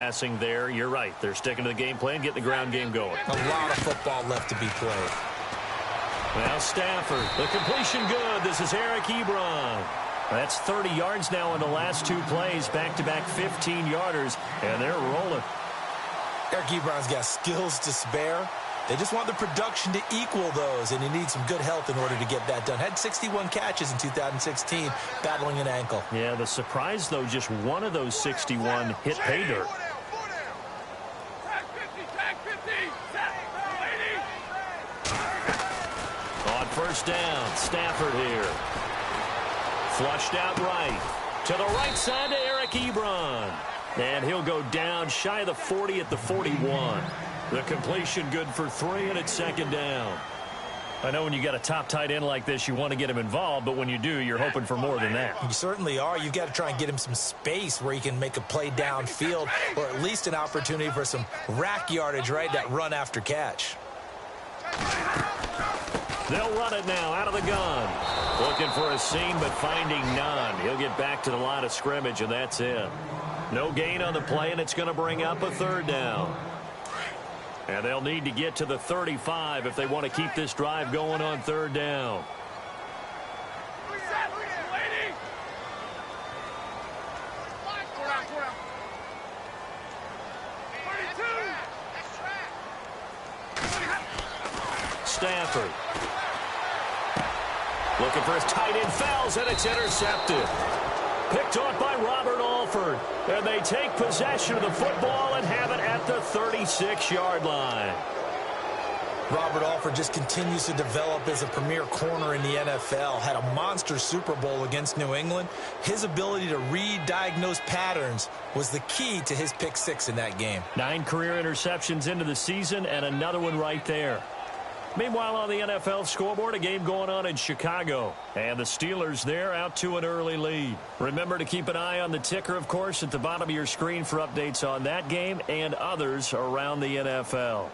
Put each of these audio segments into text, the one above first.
Passing there, you're right. They're sticking to the game plan, getting the ground game going. A lot of football left to be played. Now Stafford, the completion good. This is Eric Ebron. That's 30 yards now in the last two plays, back-to-back 15-yarders, and they're rolling. Eric Ebron's got skills to spare. They just want the production to equal those, and he needs some good health in order to get that done. Had 61 catches in 2016, battling an ankle. Yeah, the surprise, though, just one of those 61 hit pay dirt. On first down, Stafford here. Flushed out right. To the right side to Eric Ebron. And he'll go down shy of the 40 at the 41. The completion good for 3, and it's second down. I know when you got a top tight end like this, you want to get him involved, but when you do, you're hoping for more than that. You certainly are. You've got to try and get him some space where he can make a play downfield, or at least an opportunity for some rack yardage, right? That run after catch. They'll run it now out of the gun. Looking for a seam, but finding none. He'll get back to the line of scrimmage, and that's it. No gain on the play, and it's going to bring up a third down. And they'll need to get to the 35 if they want to keep this drive going on third down. Stafford. Looking for his tight end, fouls, and it's intercepted. Picked off by Robert Alford. And they take possession of the football and have it at the 36-yard line. Robert Alford just continues to develop as a premier corner in the NFL. Had a monster Super Bowl against New England. His ability to read, diagnose patterns was the key to his pick 6 in that game. 9 career interceptions into the season and another one right there. Meanwhile, on the NFL scoreboard, a game going on in Chicago. And the Steelers there out to an early lead. Remember to keep an eye on the ticker, of course, at the bottom of your screen for updates on that game and others around the NFL.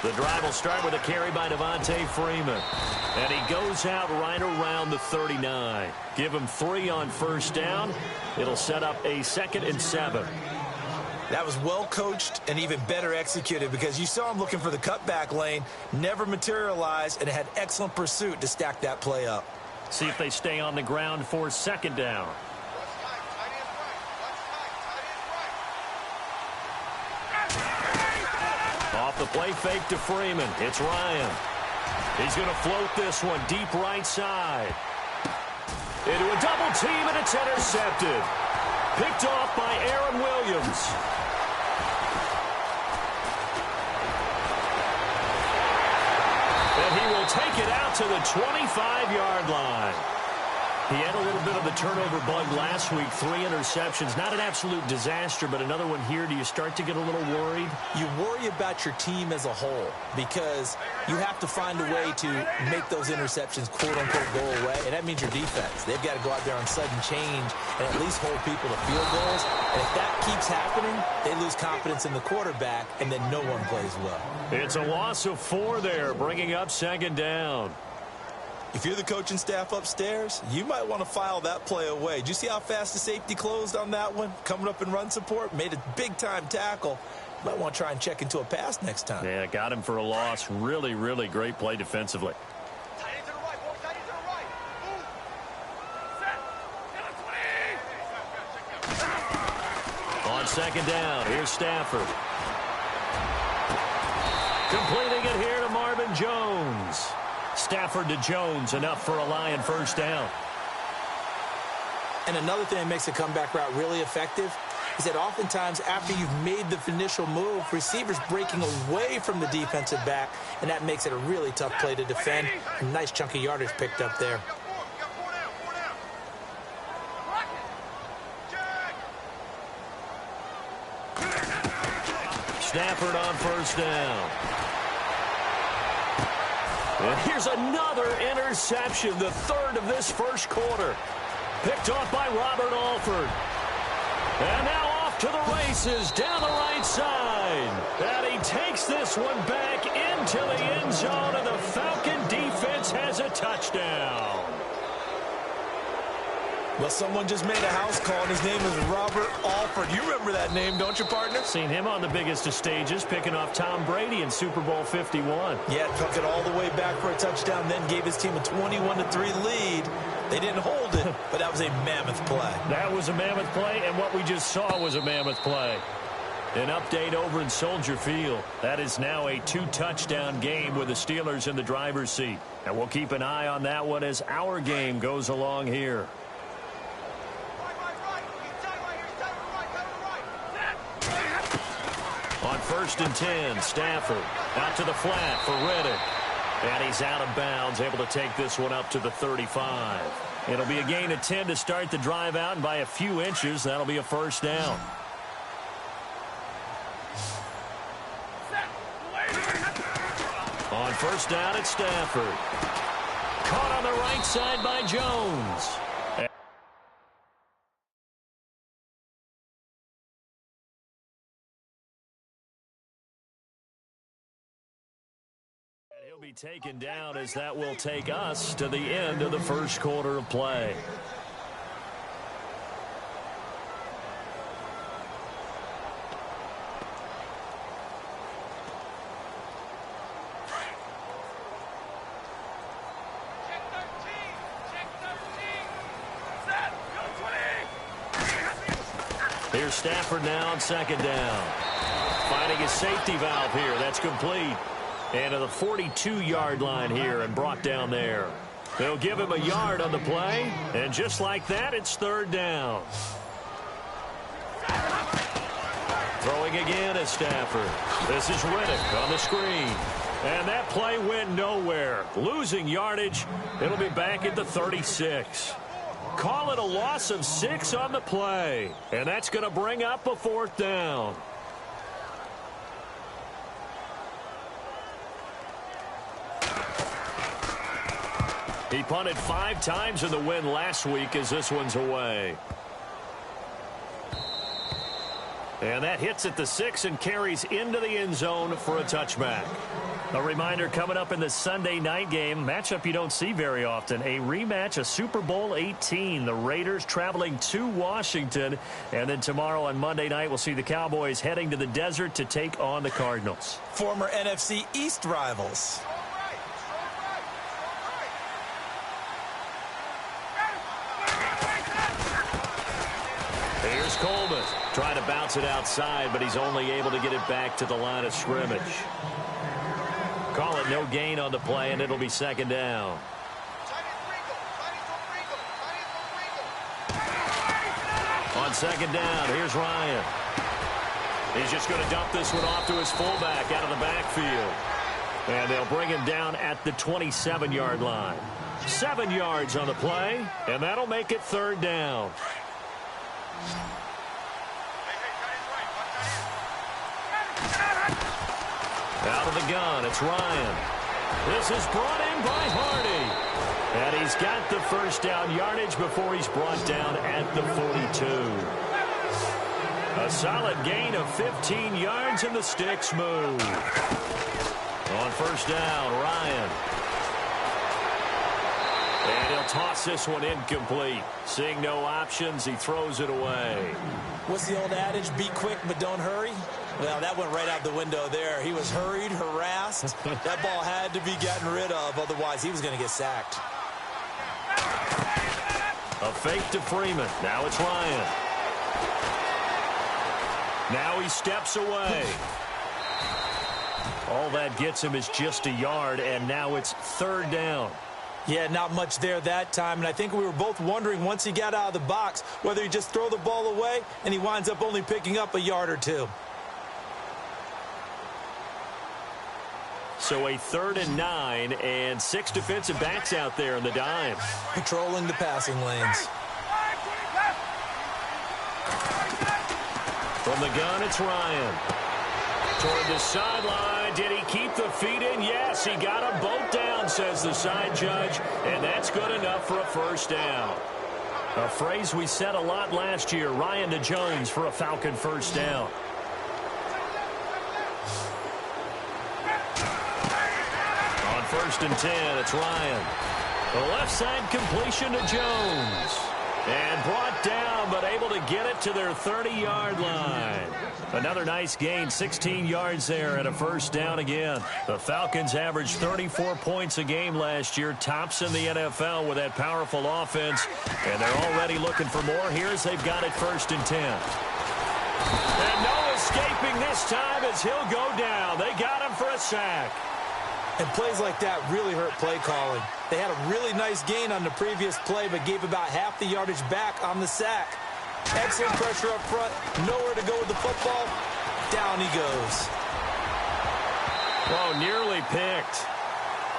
The drive will start with a carry by Devontae Freeman. And he goes out right around the 39. Give him 3 on first down. It'll set up a 2nd and 7. That was well coached and even better executed because you saw him looking for the cutback lane, never materialized, and had excellent pursuit to stack that play up. See if they stay on the ground for 2nd down. Off the play fake to Freeman. It's Ryan. He's going to float this one deep right side. Into a double team, and it's intercepted. Picked off by Aaron Williams. And he will take it out to the 25-yard line. He had a little bit of the turnover bug last week, 3 interceptions. Not an absolute disaster, but another one here. Do you start to get a little worried? You worry about your team as a whole because you have to find a way to make those interceptions, quote-unquote, go away, and that means your defense. They've got to go out there on sudden change and at least hold people to field goals. And if that keeps happening, they lose confidence in the quarterback, and then no one plays well. It's a loss of 4 there, bringing up 2nd down. If you're the coaching staff upstairs, you might want to file that play away. Did you see how fast the safety closed on that one? Coming up in run support, made a big-time tackle. Might want to try and check into a pass next time. Yeah, got him for a loss. Really, really great play defensively. On 2nd down, here's Stafford. Completing it here to Marvin Jones. Stafford to Jones, enough for a Lion first down. And another thing that makes a comeback route really effective is that oftentimes after you've made the initial move, receivers breaking away from the defensive back, and that makes it a really tough play to defend. A nice chunk of yardage picked up there. Stafford on first down. And here's another interception, the 3rd of this first quarter. Picked off by Robert Alford. And now off to the races down the right side. And he takes this one back into the end zone, and the Falcon defense has a touchdown. Well, someone just made a house call, and his name is Robert Alford. You remember that name, don't you, partner? Seen him on the biggest of stages, picking off Tom Brady in Super Bowl 51. Yeah, took it all the way back for a touchdown, then gave his team a 21-3 lead. They didn't hold it, but that was a mammoth play. That was a mammoth play, and what we just saw was a mammoth play. An update over in Soldier Field. That is now a 2-touchdown game with the Steelers in the driver's seat. And we'll keep an eye on that one as our game goes along here. On 1st and 10, Stafford out to the flat for Reddick. And he's out of bounds, able to take this one up to the 35. It'll be a gain of 10 to start the drive out, and by a few inches, that'll be a first down. On 1st down, it's Stafford. Caught on the right side by Jones. He'll be taken down as that will take us to the end of the first quarter of play. Here's Stafford now on 2nd down. Finding his safety valve here. That's complete. And to the 42-yard line here and brought down there. They'll give him a yard on the play. And just like that, it's 3rd down. Throwing again is Stafford. This is Reddick on the screen. And that play went nowhere. Losing yardage. It'll be back at the 36. Call it a loss of 6 on the play. And that's going to bring up a 4th down. He punted 5 times in the win last week as this one's away. And that hits at the 6 and carries into the end zone for a touchback. A reminder coming up in the Sunday night game, matchup you don't see very often, a rematch of Super Bowl 18. The Raiders traveling to Washington. And then tomorrow on Monday night, we'll see the Cowboys heading to the desert to take on the Cardinals. Former NFC East rivals. Here's Coleman trying to bounce it outside, but he's only able to get it back to the line of scrimmage. Call it no gain on the play, and it'll be 2nd down. On 2nd down, here's Ryan. He's just going to dump this one off to his fullback out of the backfield. And they'll bring him down at the 27-yard line. 7 yards on the play, and that'll make it 3rd down. Out of the gun, it's Ryan. This is brought in by Hardy. And he's got the 1st down yardage before he's brought down at the 42. A solid gain of 15 yards, and the sticks move. On 1st down, Ryan. And he'll toss this one incomplete. Seeing no options, he throws it away. What's the old adage? Be quick, but don't hurry. Well, that went right out the window there. He was hurried, harassed. That ball had to be gotten rid of, otherwise he was going to get sacked. A fake to Freeman. Now it's Ryan. Now he steps away. All that gets him is just a yard, and now it's 3rd down. Yeah, not much there that time, and I think we were both wondering once he got out of the box whether he just throw the ball away, and he winds up only picking up a yard or 2. So a 3rd and 9, and 6 defensive backs out there in the dime. Patrolling the passing lanes. From the gun, it's Ryan. Toward the sideline. Did he keep the feet in? Yes, he got them both down, says the side judge, and that's good enough for a 1st down. A phrase we said a lot last year. Ryan to Jones for a Falcon first down. On 1st and 10, it's Ryan. The left side completion to Jones. And brought down, but able to get it to their 30-yard line. Another nice gain, 16 yards there and a first down again. The Falcons averaged 34 points a game last year, tops in the NFL with that powerful offense. And they're already looking for more here as they've got it 1st and 10. And no escaping this time as he'll go down. They got him for a sack. And plays like that really hurt play calling. They had a really nice gain on the previous play, but gave about half the yardage back on the sack. Excellent pressure up front. Nowhere to go with the football. Down he goes. Oh, nearly picked.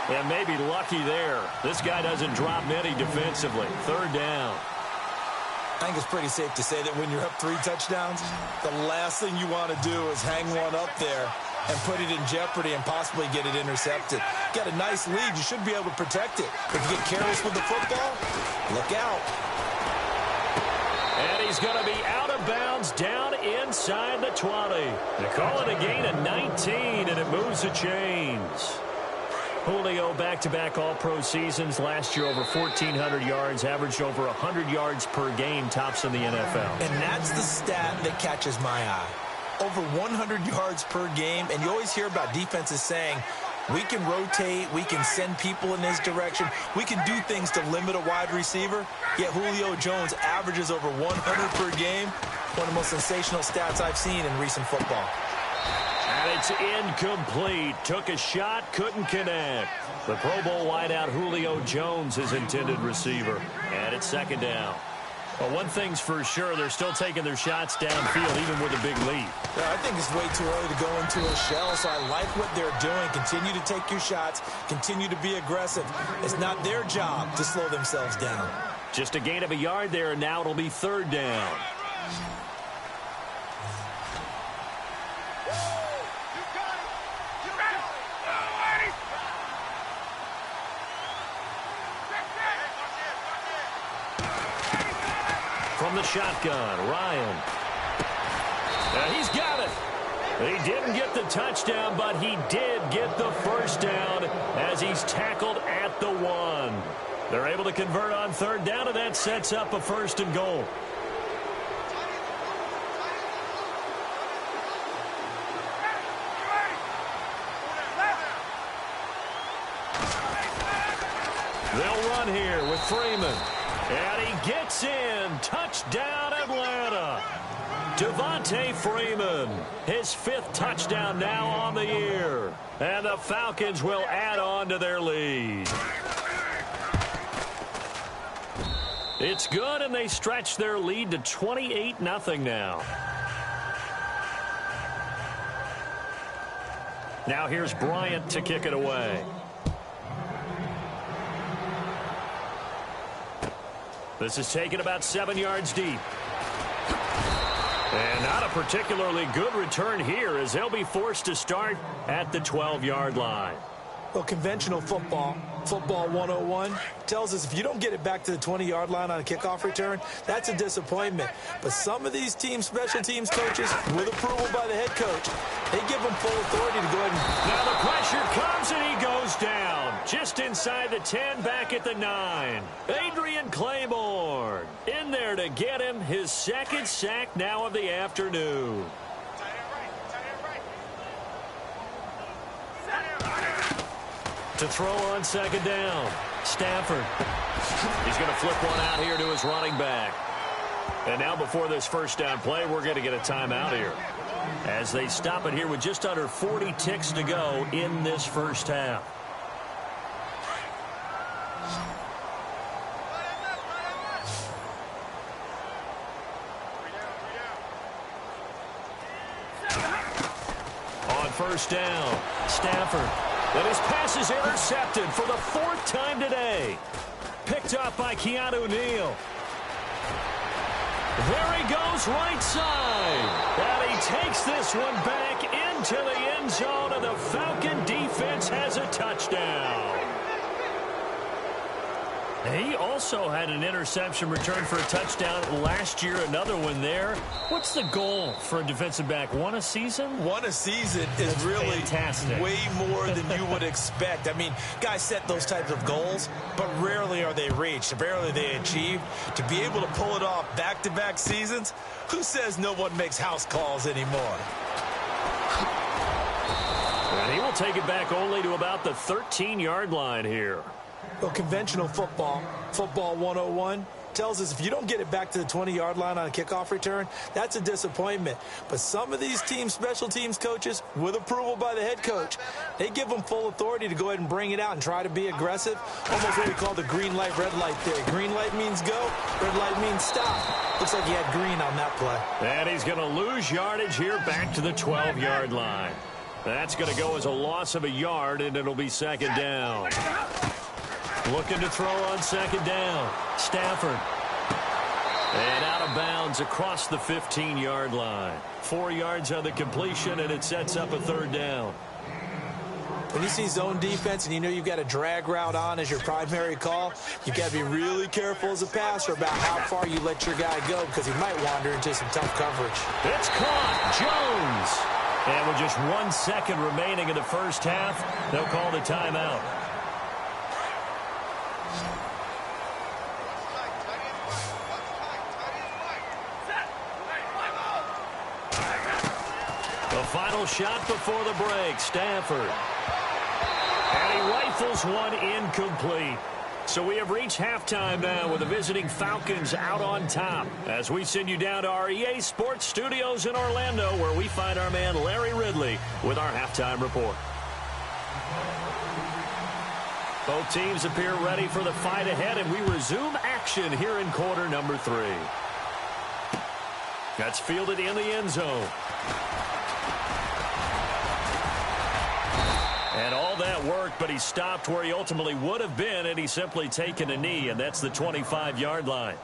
And maybe lucky there. This guy doesn't drop many defensively. 3rd down. I think it's pretty safe to say that when you're up 3 touchdowns, the last thing you want to do is hang one up there and put it in jeopardy and possibly get it intercepted. Got a nice lead. You should be able to protect it. If you get careless with the football, look out. And he's going to be out of bounds down inside the 20. They call it a gain of 19, and it moves the chains. Julio back-to-back all-pro seasons. Last year over 1,400 yards, averaged over 100 yards per game, tops in the NFL. And that's the stat that catches my eye. Over 100 yards per game, and you always hear about defenses saying, we can rotate, we can send people in this direction, we can do things to limit a wide receiver, yet Julio Jones averages over 100 per game. One of the most sensational stats I've seen in recent football. And it's incomplete. Took a shot, couldn't connect. The Pro Bowl wideout Julio Jones, his intended receiver. And it's 2nd down. Well, one thing's for sure, they're still taking their shots downfield, even with a big lead. Yeah, I think it's way too early to go into a shell, so I like what they're doing. Continue to take your shots. Continue to be aggressive. It's not their job to slow themselves down. Just a gain of a yard there, and now it'll be 3rd down. From the shotgun, Ryan. He's got it. He didn't get the touchdown, but he did get the first down as he's tackled at the 1. They're able to convert on 3rd down, and that sets up a 1st and goal. They'll run here with Freeman. And he gets in. Touchdown, Atlanta. Devontae Freeman, his 5th touchdown now on the year. And the Falcons will add on to their lead. It's good, and they stretch their lead to 28-0 now. Now here's Bryant to kick it away. This is taken about 7 yards deep. And not a particularly good return here as they'll be forced to start at the 12-yard line. Well, conventional football 101, tells us if you don't get it back to the 20-yard line on a kickoff return, that's a disappointment. But some of these teams, special teams coaches, with approval by the head coach, they give them full authority to go ahead and... Now the pressure comes and he goes down. Just inside the 10, back at the 9. Adrian Claiborne in there to get him his 2nd sack now of the afternoon. To throw on 2nd down, Stafford. He's going to flip one out here to his running back. And now before this first down play, we're going to get a timeout here as they stop it here with just under 40 ticks to go in this first half. On 1st down, Stafford. And his pass is intercepted for the 4th time today. Picked up by Keanu Neal. There he goes right side. And he takes this one back into the end zone, and the Falcon defense has a touchdown. He also had an interception return for a touchdown last year, another one there. What's the goal for a defensive back? One a season? One a season is really fantastic. Way more than you would expect. I mean, guys set those types of goals, but rarely are they reached, rarely they achieved. To be able to pull it off back-to-back seasons, who says no one makes house calls anymore? And he will take it back only to about the 13-yard line here. Well, conventional football 101, tells us if you don't get it back to the 20-yard line on a kickoff return, that's a disappointment. But some of these special teams coaches, with approval by the head coach, they give them full authority to go ahead and bring it out and try to be aggressive. Almost what we call the green light, red light theory. Green light means go, red light means stop. Looks like he had green on that play. And he's going to lose yardage here back to the 12-yard line. That's going to go as a loss of a yard, and it'll be second down. Looking to throw on second down. Stafford. And out of bounds across the 15-yard line. 4 yards on the completion, and it sets up a third down. When you see zone defense and you know you've got a drag route on as your primary call, you've got to be really careful as a passer about how far you let your guy go because he might wander into some tough coverage. It's caught. Jones. And with just 1 second remaining in the first half, they'll call the timeout. The final shot before the break, Stafford. And he rifles one incomplete. So we have reached halftime now with the visiting Falcons out on top as we send you down to our EA Sports Studios in Orlando where we find our man Larry Ridley with our halftime report. Both teams appear ready for the fight ahead, and we resume action here in quarter number 3. That's fielded in the end zone. And all that worked, but he stopped where he ultimately would have been, and he's simply taken a knee, and that's the 25-yard line.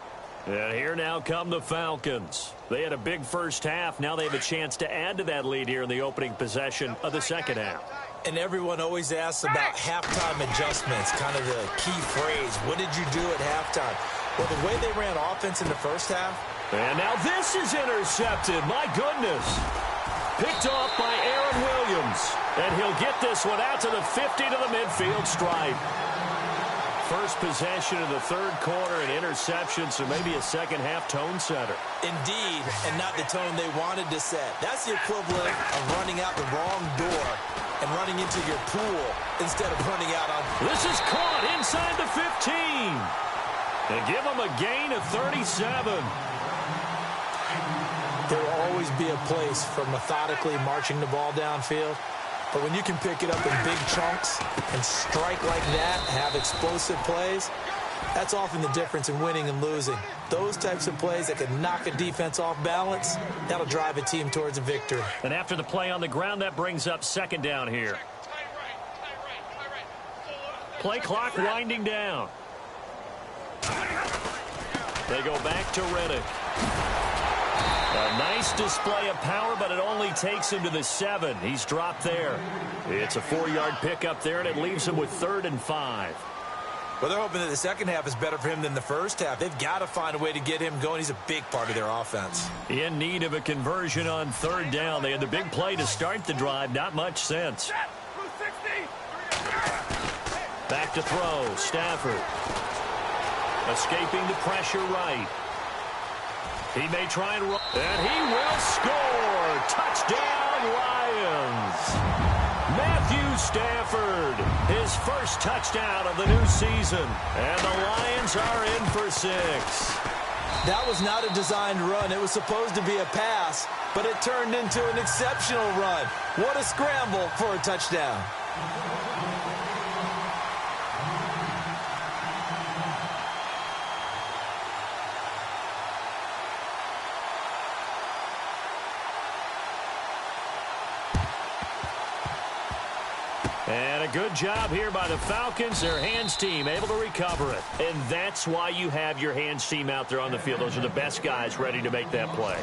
And here now come the Falcons. They had a big first half. Now they have a chance to add to that lead here in the opening possession of the second half. And everyone always asks about halftime adjustments, kind of the key phrase. What did you do at halftime? Well, the way they ran offense in the first half. And now this is intercepted. My goodness. Picked off by Aaron Williams. And he'll get this one out to the 50 to the midfield stripe. First possession of the third quarter, an interception, so maybe a second-half tone setter. Indeed, and not the tone they wanted to set. That's the equivalent of running out the wrong door and running into your pool instead of running out on... This is caught inside the 15. They give him a gain of 37. There will always be a place for methodically marching the ball downfield. But when you can pick it up in big chunks and strike like that, have explosive plays, that's often the difference in winning and losing. Those types of plays that can knock a defense off balance, that'll drive a team towards a victory. And after the play on the ground, that brings up second down here. Play clock winding down. They go back to Reddick. A nice display of power, but it only takes him to the 7. He's dropped there. It's a 4-yard pickup there, and it leaves him with 3rd and 5. Well, they're hoping that the second half is better for him than the first half. They've got to find a way to get him going. He's a big part of their offense. In need of a conversion on 3rd down. They had the big play to start the drive. Not much sense. Back to throw. Stafford. Escaping the pressure right. He may try and run, and he will score. Touchdown, Lions. Matthew Stafford, his first touchdown of the new season. And the Lions are in for 6. That was not a designed run. It was supposed to be a pass, but it turned into an exceptional run. What a scramble for a touchdown. And a good job here by the Falcons. Their hands team able to recover it. And that's why you have your hands team out there on the field. Those are the best guys ready to make that play.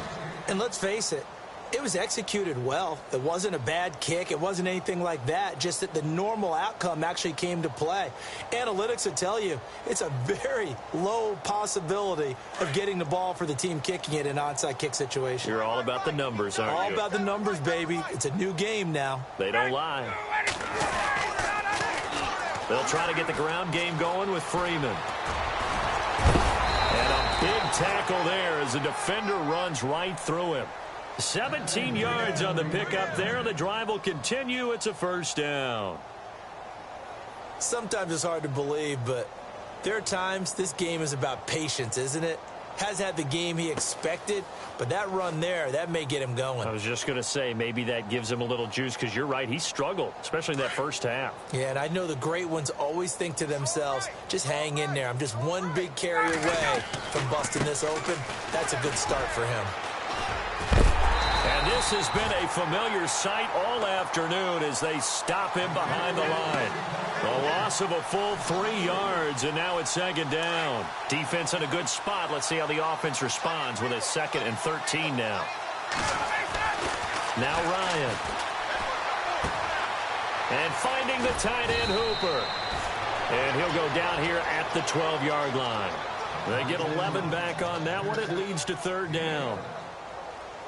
And let's face it, It was executed well. It wasn't a bad kick. It wasn't anything like that. Just that the normal outcome actually came to play. Analytics will tell you it's a very low possibility of getting the ball for the team kicking it in an onside kick situation. You're all about the numbers, aren't you? All about the numbers, baby. It's a new game now. They don't lie. They'll try to get the ground game going with Freeman. And a big tackle there as the defender runs right through him. 17 yards on the pickup there. The drive will continue. It's a first down. Sometimes it's hard to believe, but there are times this game is about patience, isn't it? Has had the game he expected, but that run there, that may get him going. I was just going to say, maybe that gives him a little juice, because you're right, he struggled, especially in that first half. Yeah, and I know the great ones always think to themselves, just hang in there. I'm just one big carry away from busting this open. That's a good start for him. And this has been a familiar sight all afternoon as they stop him behind the line. A loss of a full 3 yards, and now it's second down. Defense in a good spot. Let's see how the offense responds with a 2nd and 13 now. Now Ryan. And finding the tight end Hooper. And he'll go down here at the 12-yard line. They get 11 back on that one. It leads to third down.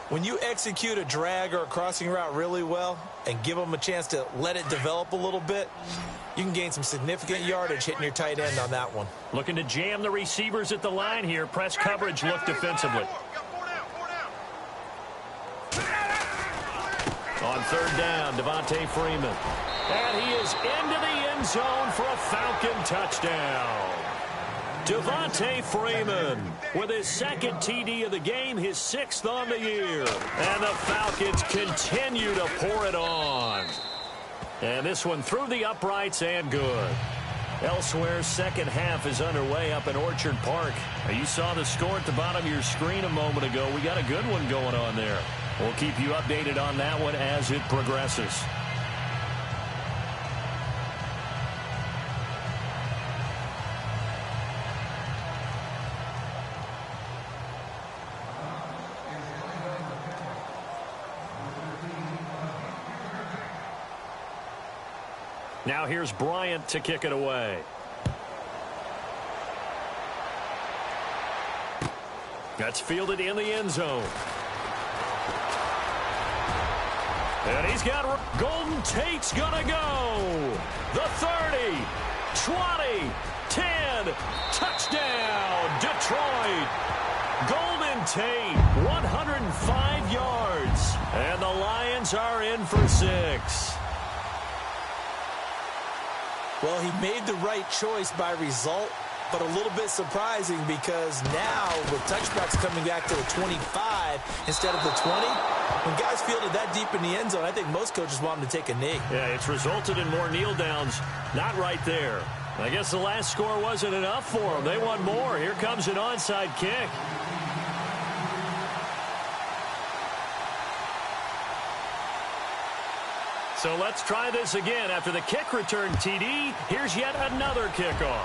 When you execute a drag or a crossing route really well and give them a chance to let it develop a little bit, you can gain some significant yardage hitting your tight end on that one. Looking to jam the receivers at the line here. Press coverage look defensively. On third down, Devontae Freeman. And he is into the end zone for a Falcon touchdown. Devontae Freeman with his 2nd TD of the game, his 6th on the year. And the Falcons continue to pour it on. And this one through the uprights and good. Elsewhere, second half is underway up in Orchard Park. Now, you saw the score at the bottom of your screen a moment ago. We got a good one going on there. We'll keep you updated on that one as it progresses. Now here's Bryant to kick it away. That's fielded in the end zone. And he's got Golden Tate's gonna go. The 30, 20, 10, touchdown, Detroit. Golden Tate, 105 yards. And the Lions are in for 6. Well, he made the right choice by result, but a little bit surprising because now with touchbacks coming back to the 25 instead of the 20, when guys fielded that deep in the end zone, I think most coaches want him to take a knee. Yeah, it's resulted in more kneel downs. Not right there. I guess the last score wasn't enough for them. They want more. Here comes an onside kick. So let's try this again. After the kick return TD, here's yet another kickoff.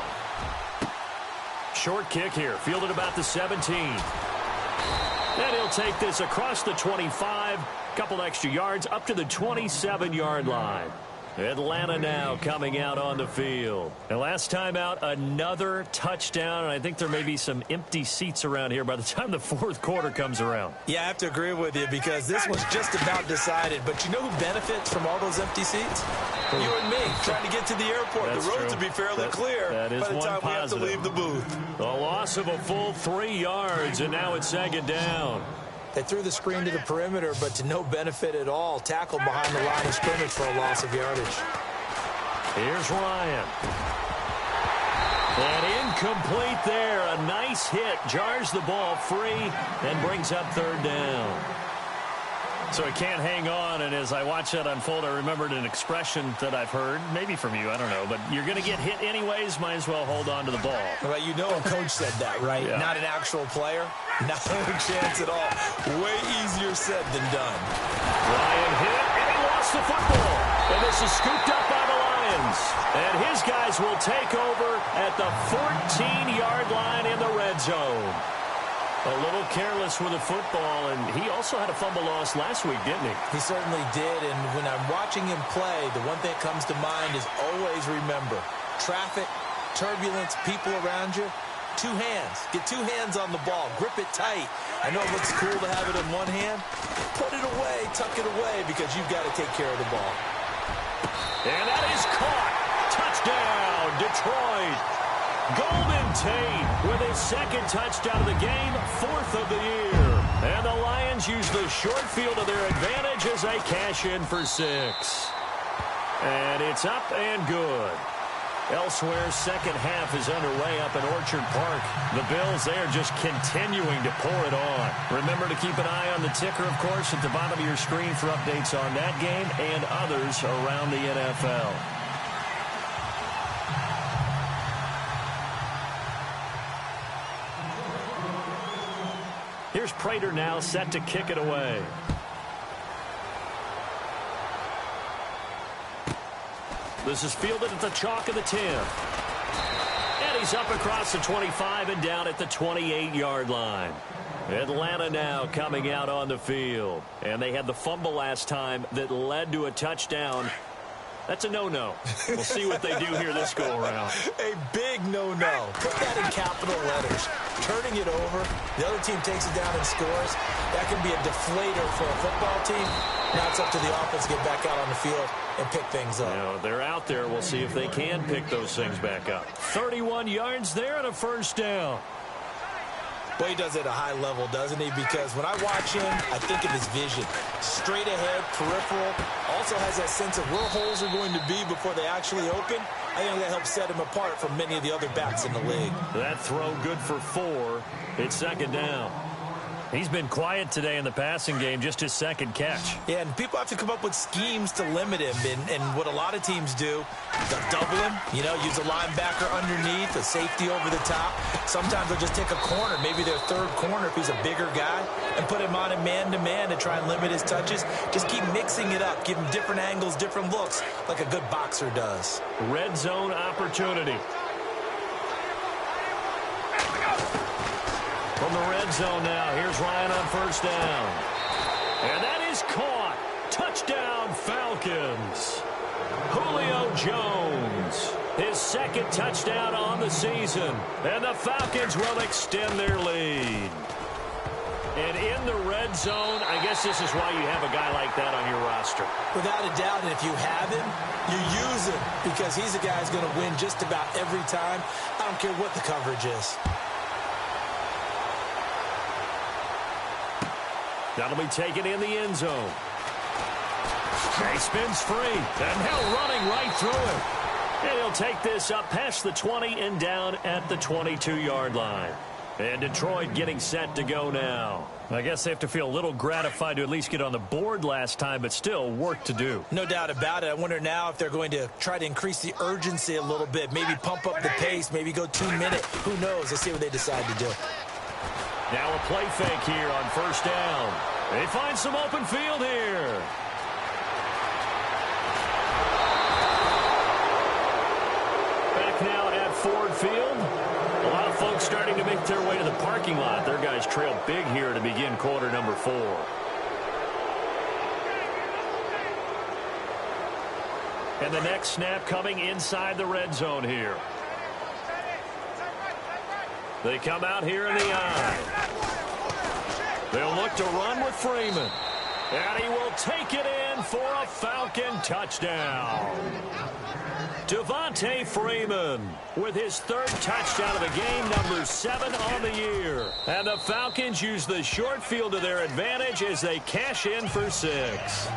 Short kick here, fielded about the 17. And he'll take this across the 25, couple extra yards up to the 27-yard line. Atlanta now coming out on the field. And last time out, another touchdown. And I think there may be some empty seats around here by the time the fourth quarter comes around. Yeah, I have to agree with you because this was just about decided. But you know who benefits from all those empty seats? You and me, trying to get to the airport. That's the roads true. will be fairly clear that is by the time we have to leave the booth. A loss of a full 3 yards, and now it's second down. They threw the screen to the perimeter, but to no benefit at all. Tackled behind the line of scrimmage for a loss of yardage. Here's Ryan. And incomplete there. A nice hit. Jars the ball free and brings up third down. So he can't hang on, and as I watch that unfold, I remembered an expression that I've heard, maybe from you, I don't know, but you're going to get hit anyways, might as well hold on to the ball. Well, you know a coach said that, right? Yeah. Not an actual player. No chance at all. Way easier said than done. Ryan hit, and he lost the football. And this is scooped up by the Lions. And his guys will take over at the 14-yard line in the red zone. A little careless with the football, and he also had a fumble loss last week, didn't he? He certainly did, and when I'm watching him play, the one thing that comes to mind is always remember, traffic, turbulence, people around you, two hands. Get two hands on the ball. Grip it tight. I know it looks cool to have it in one hand. Put it away, tuck it away, because you've got to take care of the ball. And that is caught. Touchdown, Detroit. Golden Tate with his second touchdown of the game, fourth of the year. And the Lions use the short field to their advantage as they cash in for 6. And it's up and good. Elsewhere, second half is underway up in Orchard Park. The Bills there just continuing to pour it on. Remember to keep an eye on the ticker, of course, at the bottom of your screen for updates on that game and others around the NFL. Here's Prater now set to kick it away. This is fielded at the chalk of the 10. And he's up across the 25 and down at the 28-yard line. Atlanta now coming out on the field. And they had the fumble last time that led to a touchdown. That's a no-no. We'll see what they do here this go-around. A big no-no. Put that in capital letters. Turning it over, the other team takes it down and scores. That can be a deflator for a football team. Now it's up to the offense to get back out on the field and pick things up. You know, they're out there. We'll see if they can pick those things back up. 31 yards there and a first down. Boy, he does it at a high level, doesn't he? Because when I watch him, I think of his vision. Straight ahead, peripheral. Also has that sense of where holes are going to be before they actually open. I think that helps set him apart from many of the other backs in the league. That throw good for 4. It's second down. He's been quiet today in the passing game, just his second catch. Yeah, and people have to come up with schemes to limit him. And what a lot of teams do, they'll double him, you know, use a linebacker underneath, a safety over the top. Sometimes they'll just take a corner, maybe their third corner if he's a bigger guy, and put him on a man-to-man to try and limit his touches. Just keep mixing it up, give him different angles, different looks, like a good boxer does. Red zone opportunity. From the red zone now, here's Ryan on first down. And that is caught. Touchdown, Falcons. Julio Jones, his second touchdown on the season. And the Falcons will extend their lead. And in the red zone, I guess this is why you have a guy like that on your roster. Without a doubt, and if you have him, you use him because he's a guy who's going to win just about every time. I don't care what the coverage is. That'll be taken in the end zone. He spins free. And now running right through it. And he'll take this up past the 20 and down at the 22-yard line. And Detroit getting set to go now. I guess they have to feel a little gratified to at least get on the board last time, but still work to do. No doubt about it. I wonder now if they're going to try to increase the urgency a little bit, maybe pump up the pace, maybe go 2 minutes. Who knows? Let's see what they decide to do. Now a play fake here on first down. They find some open field here. Back now at Ford Field. A lot of folks starting to make their way to the parking lot. Their guys trail big here to begin quarter number 4. And the next snap coming inside the red zone here. They come out here in the eye. They'll look to run with Freeman. And he will take it in for a Falcon touchdown. Devontae Freeman with his third touchdown of the game, number 7 on the year. And the Falcons use the short field to their advantage as they cash in for 6.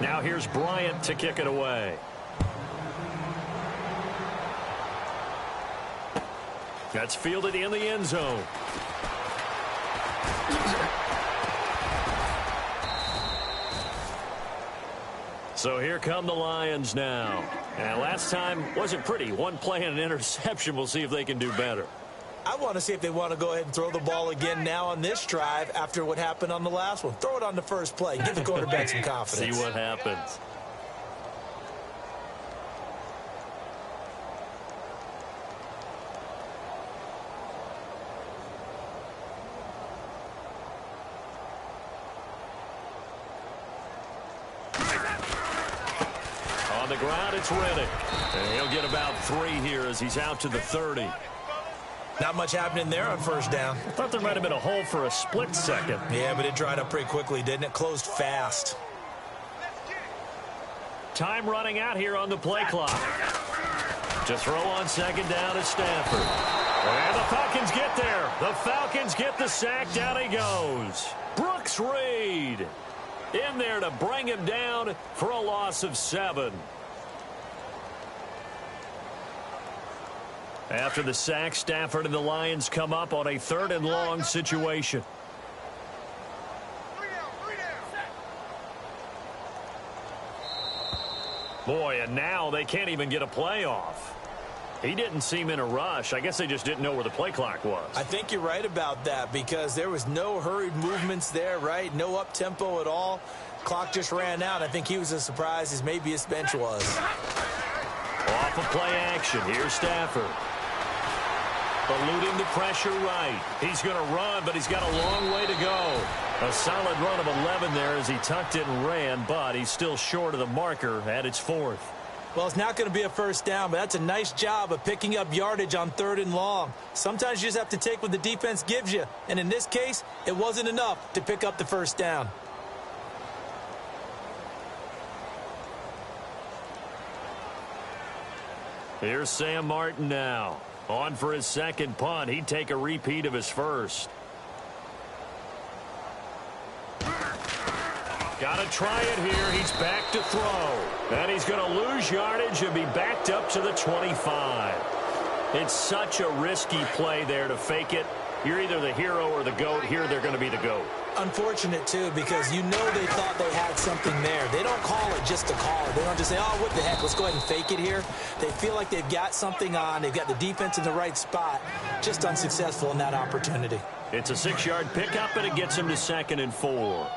Now here's Bryant to kick it away. That's fielded in the end zone. So here come the Lions now. And last time wasn't pretty. One play and an interception. We'll see if they can do better. I want to see if they want to go ahead and throw the ball again now on this drive after what happened on the last one. Throw it on the first play. Give the quarterback some confidence. See what happens. On the ground, it's Riddick. And he'll get about 3 here as he's out to the 30. Not much happening there on first down. I thought there might have been a hole for a split second. Yeah, but it dried up pretty quickly, didn't it? Closed fast. Time running out here on the play clock. To throw on second down is Stafford. And the Falcons get there. The Falcons get the sack. Down he goes. Brooks Reed in there to bring him down for a loss of 7. After the sack, Stafford and the Lions come up on a 3rd and long situation. Boy, and now they can't even get a play off. He didn't seem in a rush. I guess they just didn't know where the play clock was. I think you're right about that because there was no hurried movements there, right? No up-tempo at all. Clock just ran out. I think he was as surprised as maybe his bench was. Off of play action. Here's Stafford. Eluding the pressure right. He's going to run, but he's got a long way to go. A solid run of 11 there as he tucked it and ran, but he's still short of the marker at its 4th. Well, it's not going to be a first down, but that's a nice job of picking up yardage on 3rd and long. Sometimes you just have to take what the defense gives you, and in this case, it wasn't enough to pick up the first down. Here's Sam Martin now. On for his second punt. He'd take a repeat of his first. Got to try it here. He's back to throw. And he's going to lose yardage and be backed up to the 25. It's such a risky play there to fake it. You're either the hero or the GOAT. Here they're going to be the GOAT. Unfortunate, too, because you know they thought they had something there. They don't call it just to call it. They don't just say, oh, what the heck, let's go ahead and fake it here. They feel like they've got something on. They've got the defense in the right spot. Just unsuccessful in that opportunity. It's a 6-yard pickup, and it gets him to 2nd and 4.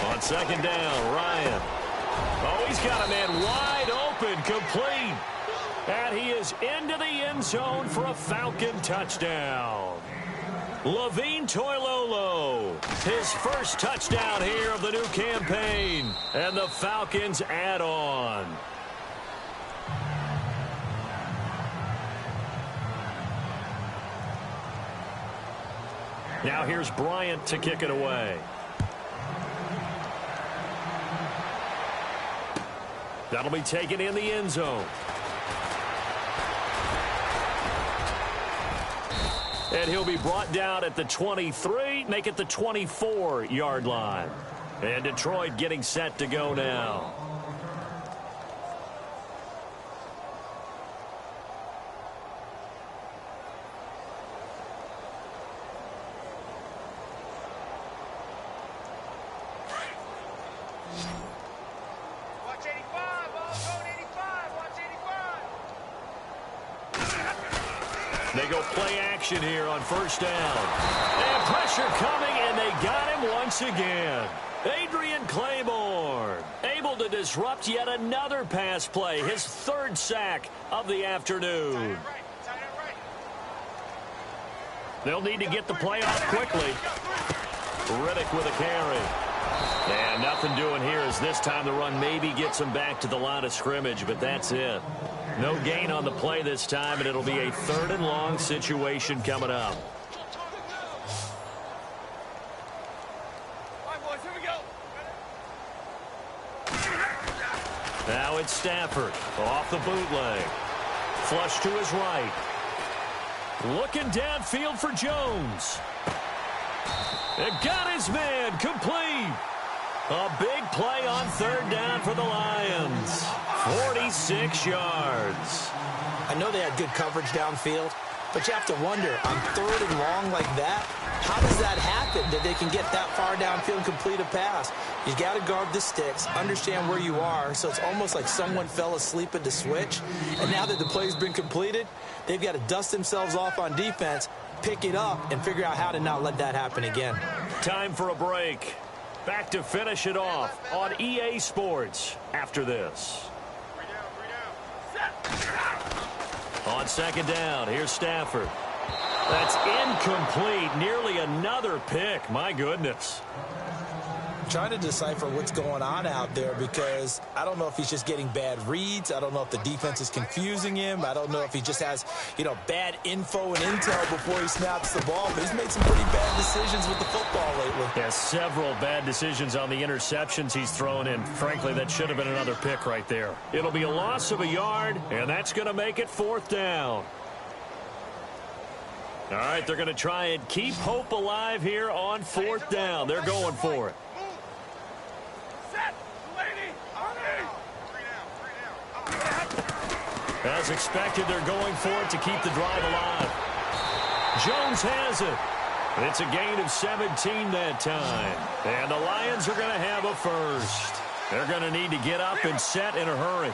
On second down, Ryan. Oh, he's got a man wide open, complete. And he is into the end zone for a Falcon touchdown. Levine Toilolo, his first touchdown here of the new campaign. And the Falcons add on. Now here's Bryant to kick it away. That'll be taken in the end zone. And he'll be brought down at the 23, make it the 24-yard line. And Detroit getting set to go now. They go play action here on first down. And pressure coming, and they got him once again. Adrian Claiborne able to disrupt yet another pass play, his 3rd sack of the afternoon. They'll need to get the play off quickly. Riddick with a carry. And nothing doing here as this time the run maybe gets him back to the line of scrimmage, but that's it. No gain on the play this time, and it'll be a 3rd and long situation coming up. All right, boys, here we go. Now it's Stafford off the bootleg. Flush to his right. Looking downfield for Jones. It got his man complete. A big play on 3rd down for the Lions. 46 yards. I know they had good coverage downfield, But you have to wonder, on 3rd and long like that, how does that happen that they can get that far downfield and complete a pass? You got to guard the sticks, understand where you are, so it's almost like someone fell asleep at the switch, and now that the play's been completed, they've got to dust themselves off on defense, pick it up, and figure out how to not let that happen again. Time for a break. Back to finish it off on EA Sports after this. On 2nd down, here's Stafford. That's incomplete. Nearly another pick. My goodness. Trying to decipher what's going on out there because I don't know if he's just getting bad reads. I don't know if the defense is confusing him. I don't know if he just has, bad info and intel before he snaps the ball. But he's made some pretty bad decisions with the football lately. Yeah, several bad decisions on the interceptions he's thrown in. Frankly, that should have been another pick right there. It'll be a loss of a yard, and that's going to make it 4th down. All right, they're going to try and keep hope alive here on 4th down. They're going for it. As expected, they're going for it to keep the drive alive. Jones has it. It's a gain of 17 that time. And the Lions are going to have a first. They're going to need to get up and set in a hurry.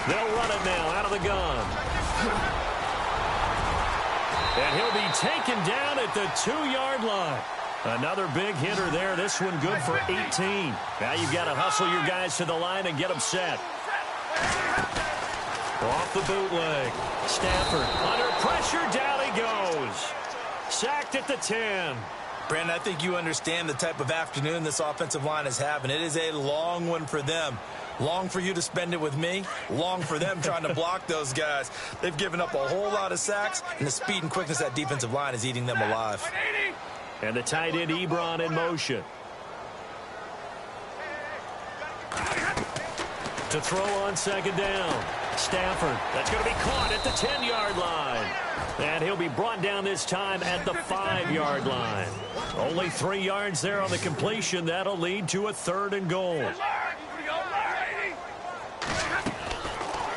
They'll run it now out of the gun. And he'll be taken down at the 2-yard line. Another big hitter there. This one good for 18. Now you've got to hustle your guys to the line and get them set. Off the bootleg. Stafford under pressure. Down he goes. Sacked at the 10. Brandon, I think you understand the type of afternoon this offensive line is having. It is a long one for them. Long for you to spend it with me. Long for them trying to block those guys. They've given up a whole lot of sacks, and the speed and quickness of that defensive line is eating them alive. And the tight end Ebron in motion. To throw on 2nd down. Stafford. That's going to be caught at the 10-yard line. And he'll be brought down this time at the 5-yard line. Only 3 yards there on the completion. That'll lead to a 3rd and goal.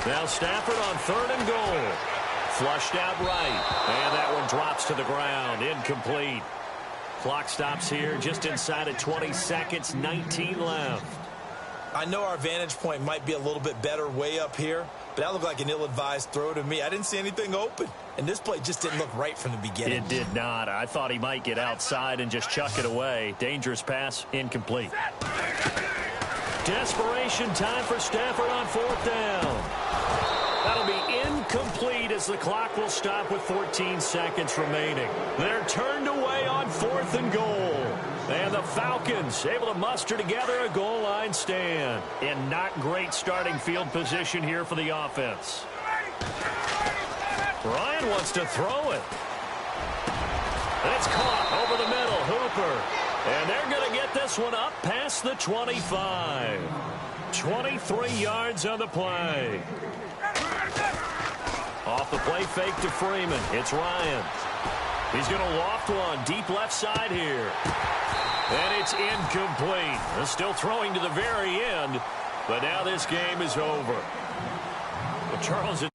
Now Stafford on 3rd and goal. Flushed out right. And that one drops to the ground. Incomplete. Clock stops here just inside of 20 seconds. 19 left. I know our vantage point might be a little bit better way up here, but that looked like an ill-advised throw to me. I didn't see anything open, and this play just didn't look right from the beginning. It did not. I thought he might get outside and just chuck it away. Dangerous pass, incomplete. Desperation time for Stafford on 4th down. That'll be incomplete as the clock will stop with 14 seconds remaining. They're turned away on 4th and goal. And the Falcons able to muster together a goal line stand. In not great starting field position here for the offense. Ryan wants to throw it. It's caught over the middle. Hooper. And they're going to get this one up past the 25. 23 yards on the play. Off the play fake to Freeman. It's Ryan. He's going to loft one deep left side here. And it's incomplete. They're still throwing to the very end. But now this game is over. Well, Charles...